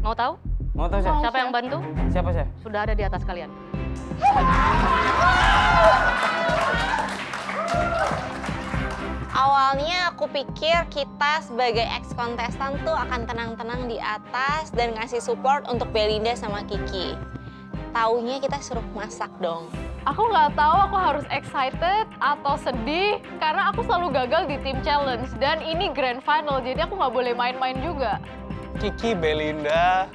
Mau tahu? Mau tahu, Chef? Siapa yang bantu? Siapa, Chef? Sudah ada di atas kalian. Awalnya aku pikir kita sebagai ex-kontestan tuh akan tenang-tenang di atas dan ngasih support untuk Belinda sama Kiki. Taunya kita suruh masak dong. Aku nggak tahu aku harus excited atau sedih karena aku selalu gagal di team challenge dan ini grand final jadi aku nggak boleh main-main juga. Kiki, Belinda,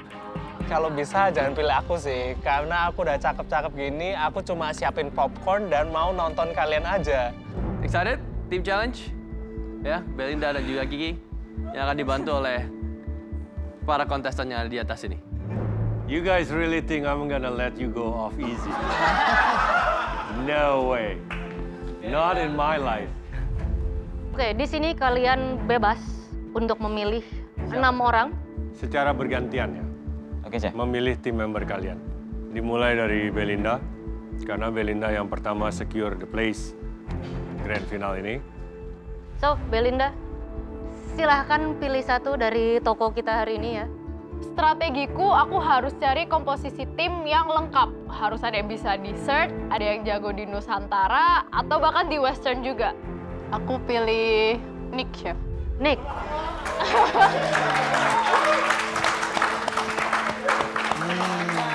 kalau bisa jangan pilih aku sih karena aku udah cakep-cakep gini, aku cuma siapin popcorn dan mau nonton kalian aja. Excited? Team challenge? Ya, Belinda dan juga Kiki yang akan dibantu oleh para kontestan yang ada di atas ini. You guys really think I'm gonna let you go off easy? No way. Not in my life. Oke, di sini kalian bebas untuk memilih 6 orang. Secara bergantian ya. Oke, Chef. Memilih tim member kalian. Dimulai dari Belinda, karena Belinda yang pertama secure the place grand final ini. So, Belinda, silahkan pilih satu dari toko kita hari ini ya. Strategiku aku harus cari komposisi tim yang lengkap. Harus ada yang bisa dessert, ada yang jago di Nusantara, atau bahkan di Western juga. Aku pilih Nick, Chef. Nick.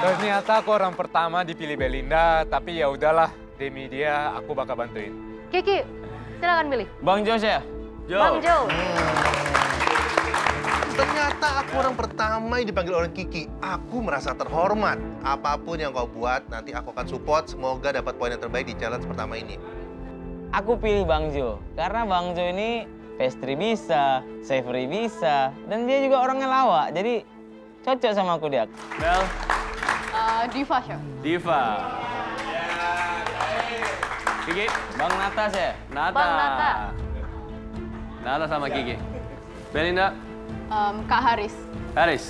Ternyata aku orang pertama dipilih Belinda, tapi ya udahlah, demi dia aku bakal bantuin. Kiki, silakan pilih. Bang Jo, Chef. Bang Jo. Ternyata aku orang pertama yang dipanggil orang Kiki. Aku merasa terhormat. Apapun yang kau buat, nanti aku akan support. Semoga dapat poin yang terbaik di challenge pertama ini. Aku pilih Bang Jo, karena Bang Jo ini pastry bisa, savory bisa, dan dia juga orangnya lawak, jadi cocok sama aku dia. Bel, Diva, Chef. Diva. Kiki, Bang Nata, Chef. Nata. Bang Nata. Nata sama Kiki. Belinda, Kak Haris. Haris.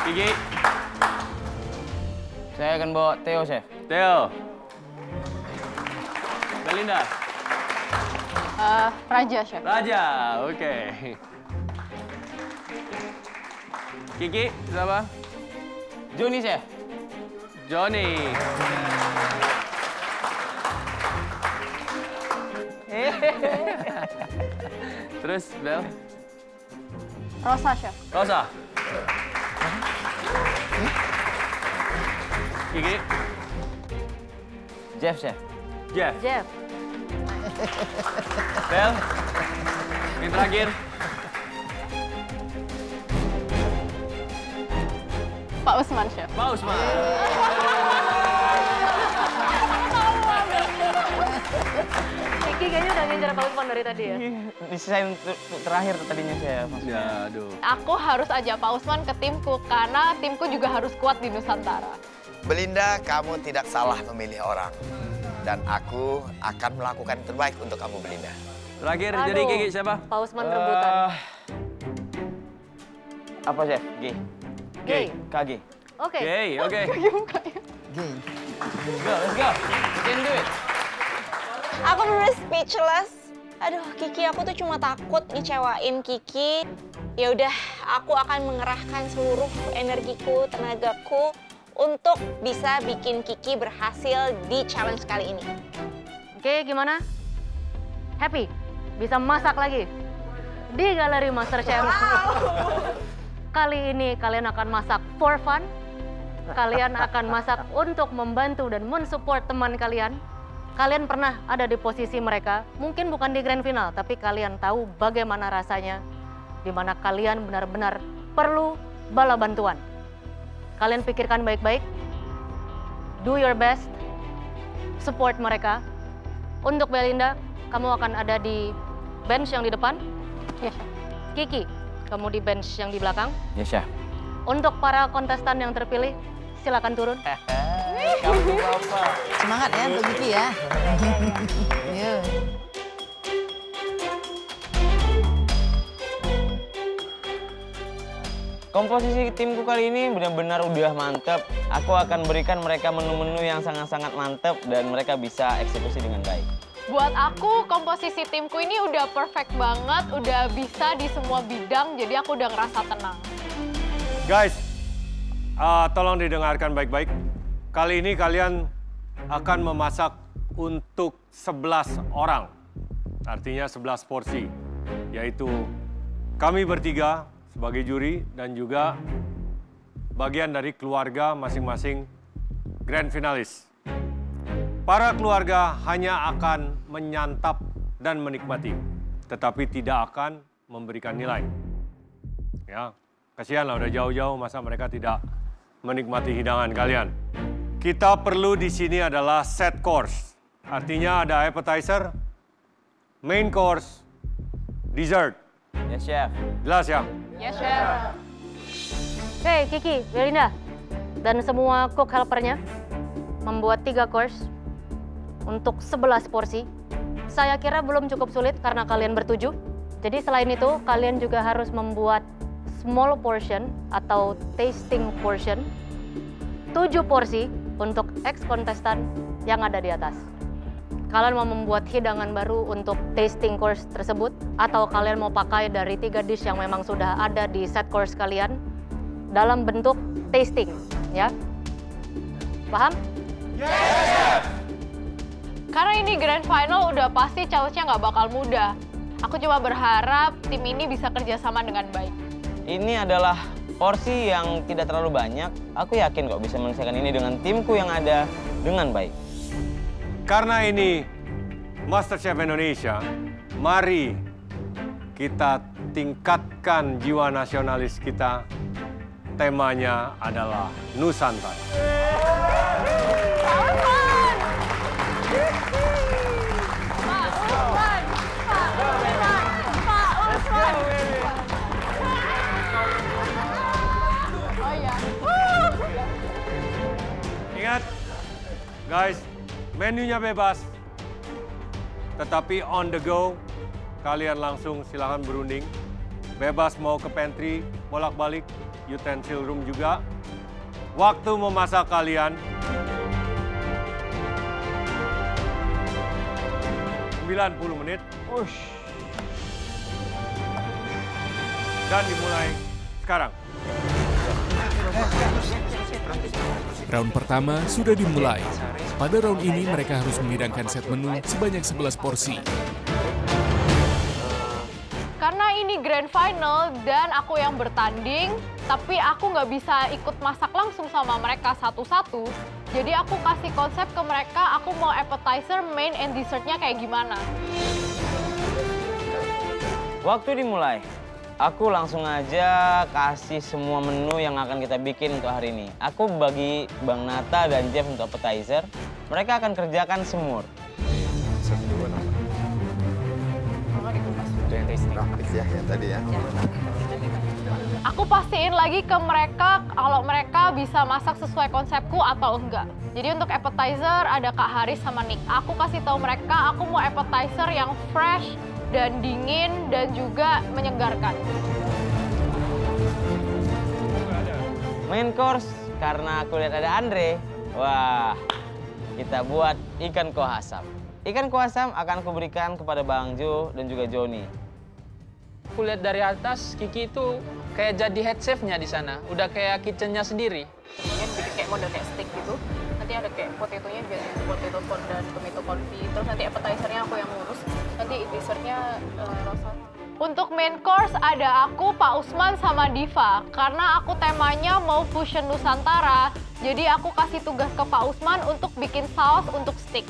Kiki, Saya akan bawa Theo, Chef. Theo. Belinda, Raja, Chef. Raja, oke. Kiki, siapa? Joni, Chef. Johnny. Terus, Bel? Rosa, Chef. Rosa. Kiki, Jeff, Chef. Jeff. Jeff. Bel, yang terakhir. Pak Usman, Chef. Pak Usman. Kiki kayaknya udah ngincer Pak Usman dari tadi ya. Disisain untuk terakhir tadinya saya. Ya, aduh. Aku harus ajak Pak Usman ke timku karena timku juga harus kuat di Nusantara. Belinda, kamu tidak salah memilih orang. Dan aku akan melakukan yang terbaik untuk kamu, Belinda. Terakhir, Aduh, jadi Kiki siapa? Pak Usman rebutan. Apa, Chef? G. Gay. KG. Oke. Oke. Go, let's go. You can do it. Aku bener speechless. Aduh, Kiki, aku tuh cuma takut ngecewain Kiki. Ya udah, aku akan mengerahkan seluruh energiku, tenagaku untuk bisa bikin Kiki berhasil di challenge kali ini. Oke, gimana? Happy? Bisa masak lagi? Di Galeri MasterChef. Kali ini kalian akan masak for fun. Kalian akan masak untuk membantu dan mensupport teman kalian. Kalian pernah ada di posisi mereka, mungkin bukan di grand final, tapi kalian tahu bagaimana rasanya, di mana kalian benar-benar perlu bala bantuan. Kalian pikirkan baik-baik, do your best, support mereka. Untuk Belinda, kamu akan ada di bench yang di depan. Yes, Kiki, kamu di bench yang di belakang. Yes, Chef. Untuk para kontestan yang terpilih, silakan turun. Kamu apa? Semangat ya untuk Kiki ya. Yuk. Komposisi timku kali ini benar-benar udah mantep. Aku akan berikan mereka menu-menu yang sangat-sangat mantep dan mereka bisa eksekusi dengan baik. Buat aku, komposisi timku ini udah perfect banget, udah bisa di semua bidang, jadi aku udah ngerasa tenang. Guys, tolong didengarkan baik-baik. Kali ini kalian akan memasak untuk 11 orang. Artinya 11 porsi. Yaitu kami bertiga sebagai juri dan juga bagian dari keluarga masing-masing grand finalis. Para keluarga hanya akan menyantap dan menikmati, tetapi tidak akan memberikan nilai. Ya, kasihan lah udah jauh-jauh masa mereka tidak menikmati hidangan kalian. Kita perlu di sini adalah set course. Artinya ada appetizer, main course, dessert. Yes, Chef. Jelas ya? Yes, Chef. Oke, Kiki, Belinda, dan semua cook helpernya membuat 3 course untuk 11 porsi. Saya kira belum cukup sulit karena kalian bertujuh. Jadi selain itu, kalian juga harus membuat small portion atau tasting portion, 7 porsi untuk ex-kontestan yang ada di atas. Kalian mau membuat hidangan baru untuk tasting course tersebut, atau kalian mau pakai dari 3 dish yang memang sudah ada di set course kalian dalam bentuk tasting, ya? Paham? Yes! Karena ini grand final udah pasti challenge-nya nggak bakal mudah. Aku cuma berharap tim ini bisa kerjasama dengan baik. Ini adalah porsi yang tidak terlalu banyak. Aku yakin kok bisa menyelesaikan ini dengan timku yang ada dengan baik. Karena ini MasterChef Indonesia, mari kita tingkatkan jiwa nasionalis kita. Temanya adalah Nusantara. Ingat, guys, menunya bebas. Tetapi on the go, kalian langsung silakan berunding. Bebas mau ke pantry, bolak-balik, utensil room juga. Waktu memasak kalian 90 menit. Dan dimulai sekarang. Round pertama sudah dimulai. Pada round ini mereka harus menghidangkan set menu sebanyak 11 porsi. Karena ini grand final dan aku yang bertanding, tapi aku nggak bisa ikut masak langsung sama mereka satu-satu. Jadi aku kasih konsep ke mereka, aku mau appetizer, main, and dessertnya kayak gimana. Waktu dimulai. Aku langsung aja kasih semua menu yang akan kita bikin untuk hari ini. Aku bagi Bang Nata dan Jeff untuk appetizer. Mereka akan kerjakan semur. Aku pastiin lagi ke mereka kalau mereka bisa masak sesuai konsepku atau enggak. Jadi untuk appetizer ada Kak Haris sama Nick. Aku kasih tahu mereka aku mau appetizer yang fresh dan dingin dan juga menyegarkan. Main course karena aku lihat ada Andre. Wah, kita buat ikan kuah asam. Ikan kuah asam akan aku berikan kepada Bang Jo dan juga Joni. Aku lihat dari atas, Kiki itu kayak jadi head chef-nya di sana. Udah kayak kitchen-nya sendiri. Ini bikin kayak model kayak steak gitu. Nanti ada kayak potato-nya jadi potato corn dan tomato confit. Terus nanti appetizer-nya aku yang ngurus. Nanti dessert-nya rasa. Untuk main course ada aku, Pak Usman, sama Diva. Karena aku temanya mau fusion Nusantara, jadi aku kasih tugas ke Pak Usman untuk bikin saus untuk steak.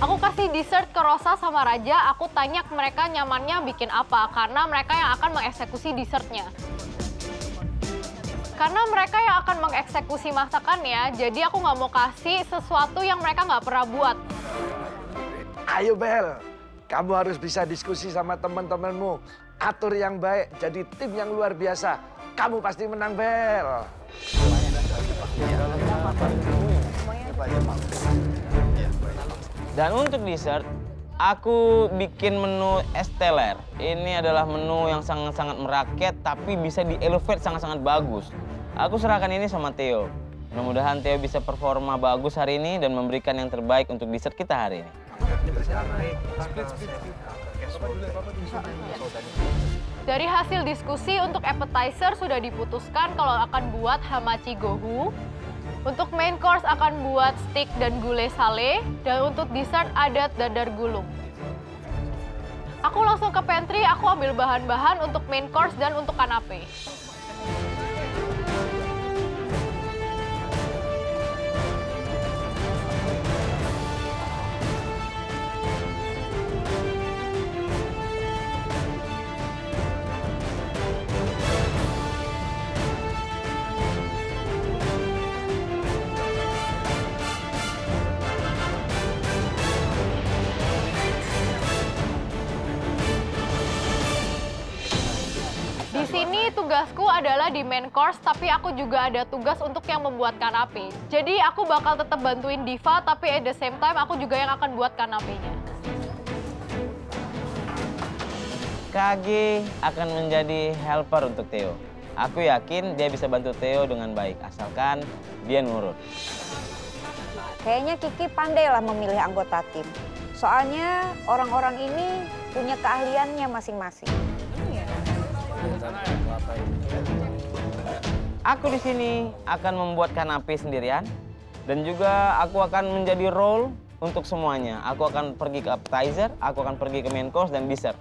Aku kasih dessert ke Rosa sama Raja, aku tanya ke mereka nyamannya bikin apa, karena mereka yang akan mengeksekusi dessertnya. Karena mereka yang akan mengeksekusi masakannya, jadi aku nggak mau kasih sesuatu yang mereka nggak pernah buat. Ayo Bel, kamu harus bisa diskusi sama teman-temanmu. Atur yang baik, jadi tim yang luar biasa. Kamu pasti menang, Bel. Dan untuk dessert, aku bikin menu esteller. Ini adalah menu yang sangat-sangat merakyat, tapi bisa di-elevate sangat-sangat bagus. Aku serahkan ini sama Theo. Mudah-mudahan Theo bisa performa bagus hari ini dan memberikan yang terbaik untuk dessert kita hari ini. Dari hasil diskusi untuk appetizer sudah diputuskan kalau akan buat hamachi gohu. Untuk main course akan buat steak dan gulai sale. Dan untuk dessert ada dadar gulung. Aku langsung ke pantry, aku ambil bahan-bahan untuk main course dan untuk kanape. Di sini tugasku adalah di main course, tapi aku juga ada tugas untuk yang membuat kanape. Jadi aku bakal tetap bantuin Diva, tapi at the same time aku juga yang akan buat kanapenya. Kage akan menjadi helper untuk Theo. Aku yakin dia bisa bantu Theo dengan baik, asalkan dia nurut. Kayaknya Kiki pandailah memilih anggota tim. Soalnya orang-orang ini punya keahliannya masing-masing. Aku di sini akan membuat kanape sendirian dan juga aku akan menjadi role untuk semuanya. Aku akan pergi ke appetizer, aku akan pergi ke main course dan dessert.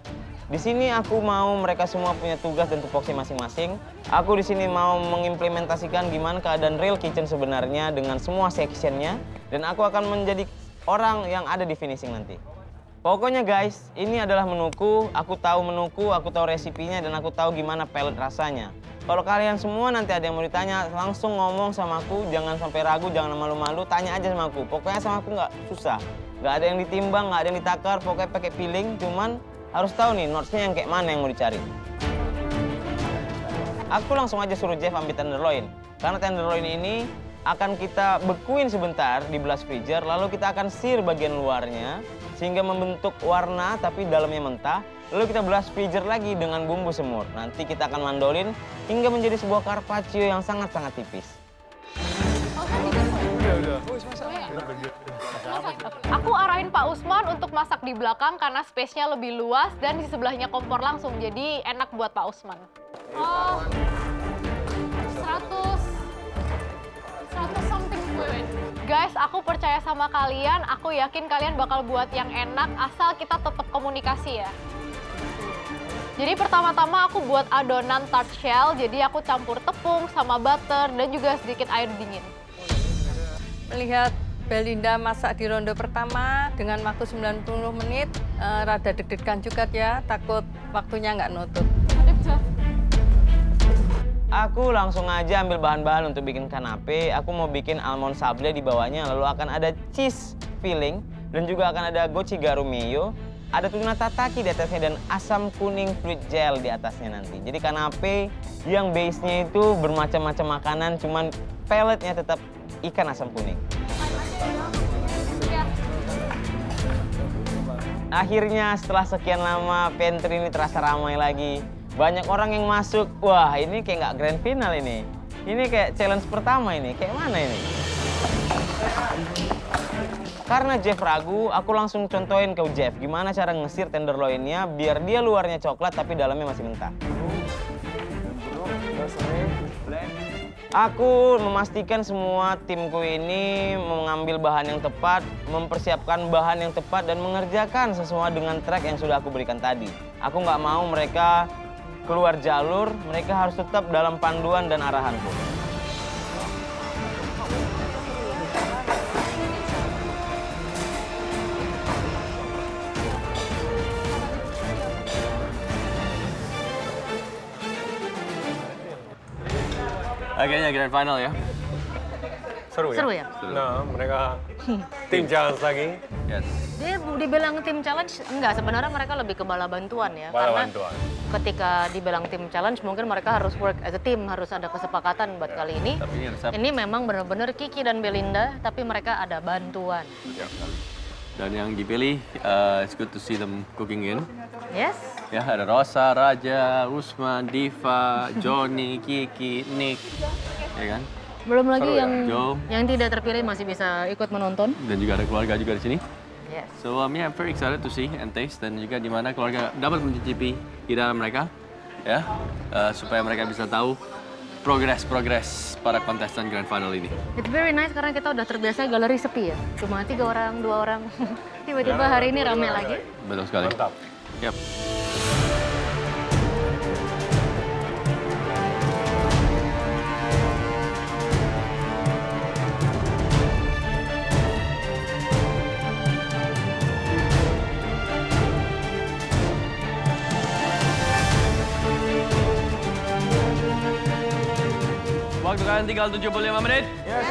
Di sini aku mau mereka semua punya tugas dan tupoksi masing-masing. Aku di sini mau mengimplementasikan gimana keadaan real kitchen sebenarnya dengan semua sectionnya dan aku akan menjadi orang yang ada di finishing nanti. Pokoknya guys, ini adalah menuku, aku tahu resipinya dan aku tahu gimana pellet rasanya. Kalau kalian semua nanti ada yang mau ditanya, langsung ngomong sama aku, jangan sampai ragu, jangan malu-malu, tanya aja sama aku. Pokoknya sama aku nggak susah, nggak ada yang ditimbang, nggak ada yang ditakar, pokoknya pakai feeling, cuman harus tahu nih notes-nya yang kayak mana yang mau dicari. Aku langsung aja suruh Jeff ambil tenderloin, karena tenderloin ini akan kita bekuin sebentar di blast freezer, lalu kita akan sear bagian luarnya, sehingga membentuk warna tapi dalamnya mentah. Lalu kita blast freezer lagi dengan bumbu semur. Nanti kita akan mandolin hingga menjadi sebuah carpaccio yang sangat-sangat tipis. Aku arahin Pak Usman untuk masak di belakang karena space-nya lebih luas dan di sebelahnya kompor langsung. Jadi enak buat Pak Usman. Oh, 100 something fluid. Guys, aku percaya sama kalian. Aku yakin kalian bakal buat yang enak asal kita tetap komunikasi ya. Jadi pertama-tama aku buat adonan tart shell. Jadi aku campur tepung sama butter dan juga sedikit air dingin. Melihat Belinda masak di ronde pertama dengan waktu 90 menit, rada deg-degan juga ya, takut waktunya nggak nutut. Aku langsung aja ambil bahan-bahan untuk bikin kanape. Aku mau bikin almond sable di bawahnya, lalu akan ada cheese filling dan juga akan ada gochugaru mayo, ada tuna tataki di atasnya dan asam kuning fruit gel di atasnya nanti. Jadi kanape yang base-nya itu bermacam-macam makanan, cuman pelletnya tetap ikan asam kuning. Akhirnya setelah sekian lama pantry ini terasa ramai lagi. Banyak orang yang masuk. Wah, ini kayak nggak grand final ini. Ini kayak challenge pertama ini. Kayak mana ini? Karena Jeff ragu, aku langsung contohin ke Jeff gimana cara ngesir tenderloinnya biar dia luarnya coklat tapi dalamnya masih mentah. Aku memastikan semua timku ini mengambil bahan yang tepat, mempersiapkan bahan yang tepat, dan mengerjakan sesuai dengan track yang sudah aku berikan tadi. Aku nggak mau mereka keluar jalur, mereka harus tetap dalam panduan dan arahanku. Akhirnya grand final ya. Seru ya? Seru ya? Nah, mereka tim challenge lagi. Yes. Dia dibilang tim challenge, enggak, sebenarnya mereka lebih ke bala bantuan ya. Bala bantuan. Ketika dibilang tim challenge, mungkin mereka harus work as a team, harus ada kesepakatan buat kali ini. Tapi resep. Ini memang benar-benar Kiki dan Belinda, tapi mereka ada bantuan. Dan yang dipilih, it's good to see them cooking in. Yes. Ya, ada Rosa, Raja, Usman, Diva, Johnny, Kiki, Nick, ya kan? Belum lagi Seru ya? yang tidak terpilih masih bisa ikut menonton. Dan juga ada keluarga juga di sini. Yes. So yeah, I'm very excited to see and taste, dan juga di mana keluarga dapat mencicipi hidangan mereka, ya, supaya mereka bisa tahu progres para kontestan Grand Final ini. It's very nice karena kita udah terbiasa galeri sepi ya. Cuma 3 orang, 2 orang. Tiba-tiba hari ini rame lagi. Betul sekali. Mantap. Yap. Waktu kalian tinggal 75 menit. Yes,